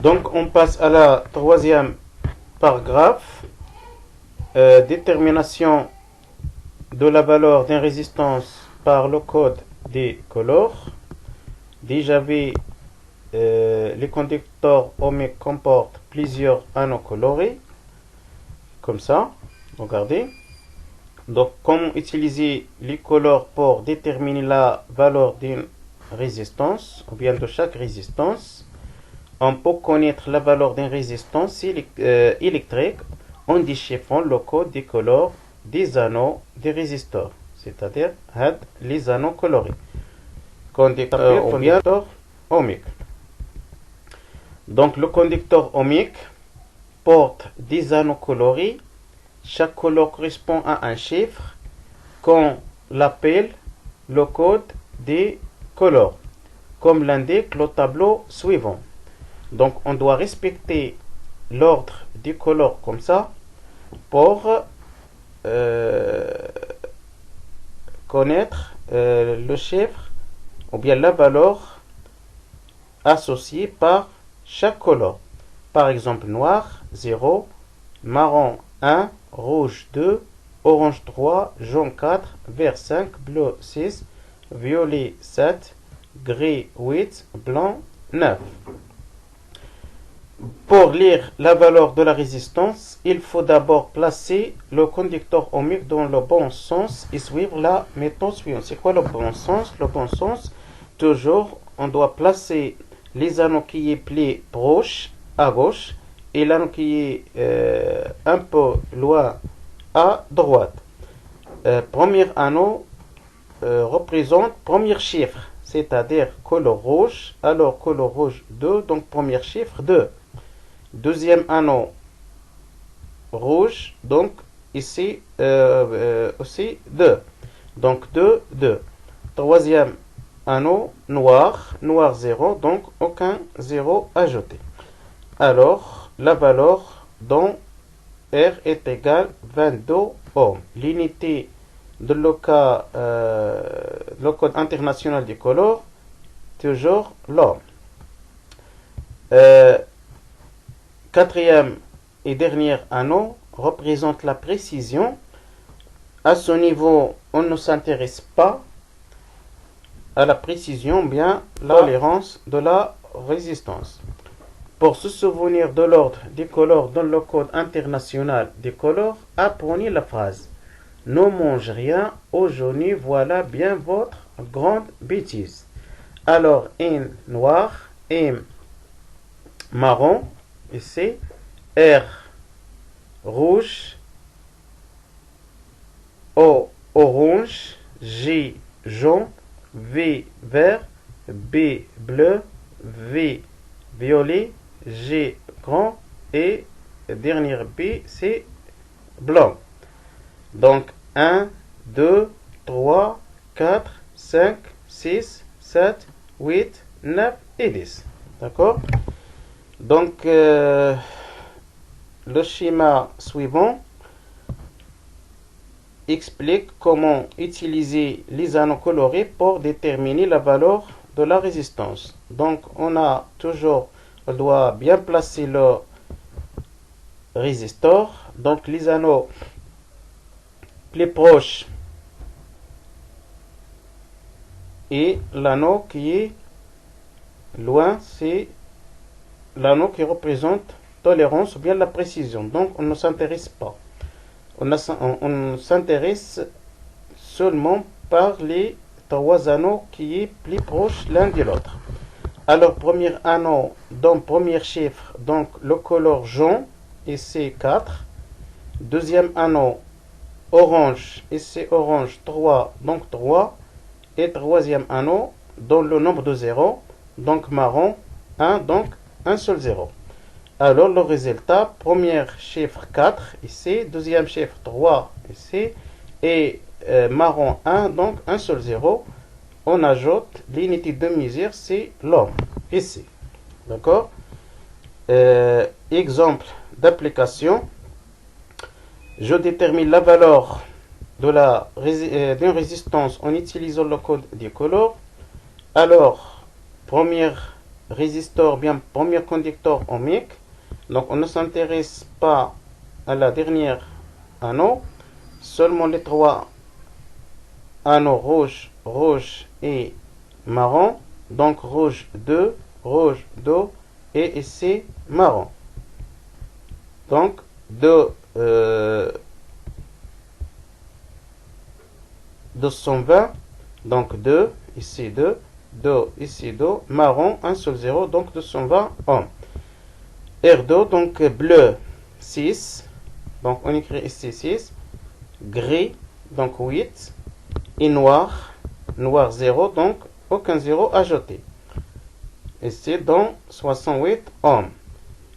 Donc on passe à la troisième paragraphe. Détermination de la valeur d'une résistance par le code des colores. Déjà vu, les conducteurs ohmiques comportent plusieurs anneaux colorés, comme ça, regardez. Donc, comment utiliser les colores pour déterminer la valeur d'une résistance, ou bien de chaque résistance. On peut connaître la valeur d'une résistance électrique en déchiffrant le code des colores des anneaux des résisteurs, c'est-à-dire les anneaux colorés. Conducteur ohmique. Donc, le conducteur ohmique porte des anneaux colorés. Chaque couleur correspond à un chiffre qu'on l'appelle le code des colores, comme l'indique le tableau suivant. Donc, on doit respecter l'ordre des colores comme ça pour connaître le chiffre ou bien la valeur associée par chaque couleur. Par exemple, noir 0, marron 1, rouge 2, orange 3, jaune 4, vert 5, bleu 6, violet 7, gris 8, blanc 9. Pour lire la valeur de la résistance, il faut d'abord placer le conducteur ohmique dans le bon sens et suivre la méthode suivante. C'est quoi le bon sens? Le bon sens, toujours, on doit placer les anneaux qui est plus proches à gauche et l'anneau qui est un peu loin à droite. Premier anneau représente premier chiffre, c'est-à-dire couleur rouge, alors couleur rouge 2, donc premier chiffre 2. Deuxième anneau rouge, donc ici aussi 2. Donc 2, 2. Troisième anneau noir, noir 0, donc aucun 0 ajouté. Alors, la valeur dont R est égale 22 ohms. L'unité de le code international des colores, toujours l'ohm. Quatrième et dernier anneau représente la précision. À ce niveau, on ne s'intéresse pas à la précision, bien la tolérance de la résistance. Pour se souvenir de l'ordre des colores dans le code international des colores, apprenez la phrase « Ne mange rien aujourd'hui, voilà bien votre grande bêtise ». Alors, N noir, M marron, ici, R rouge, O orange, J jaune, V vert, B bleu, V violet, G grand et dernier B c'est blanc. Donc 1, 2, 3, 4, 5, 6, 7, 8, 9 et 10. D'accord? Donc le schéma suivant explique comment utiliser les anneaux colorés pour déterminer la valeur de la résistance. Donc on doit bien placer le résisteur. Donc les anneaux plus proches et l'anneau qui est loin, c'est l'anneau qui représente tolérance ou bien la précision. Donc on ne s'intéresse pas. On s'intéresse seulement par les trois anneaux qui est plus proches l'un de l'autre. Alors, premier anneau, donc premier chiffre, donc le couleur jaune, et c'est 4. Deuxième anneau, orange, et c'est orange 3, donc 3. Et troisième anneau, dans le nombre de 0, donc marron 1, donc un seul 0. Alors, le résultat, premier chiffre 4, ici, deuxième chiffre 3, ici, et marron 1, donc un seul 0. On ajoute l'unité de mesure, c'est l'ohm, ici. D'accord? Exemple d'application. Je détermine la valeur d'une résistance en utilisant le code des colores. Alors, première résisteur, bien premier conducteur ohmique. Donc on ne s'intéresse pas à la dernière anneau, seulement les trois anneaux rouge, rouge et marron. Donc rouge 2, rouge 2 et ici marron. Donc 220, donc 2, ici 2, 2, ici 2, marron 1 sur 0, donc 220 ohms. R2, donc bleu 6, donc on écrit ici 6, gris, donc 8, et noir, noir 0, donc aucun 0 ajouté. Ici, donc 68 ohms.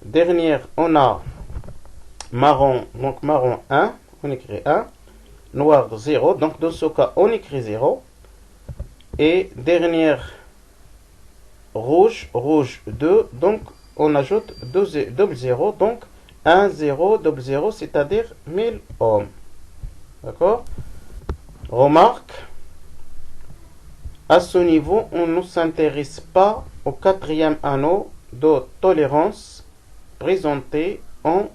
Dernière, on a marron, donc marron 1, on écrit 1, noir 0, donc dans ce cas, on écrit 0. Et dernière, rouge, rouge 2, donc on ajoute double 0, donc 1, 0, double 0, c'est-à-dire 1000 ohms. D'accord? Remarque, à ce niveau, on ne s'intéresse pas au quatrième anneau de tolérance présenté en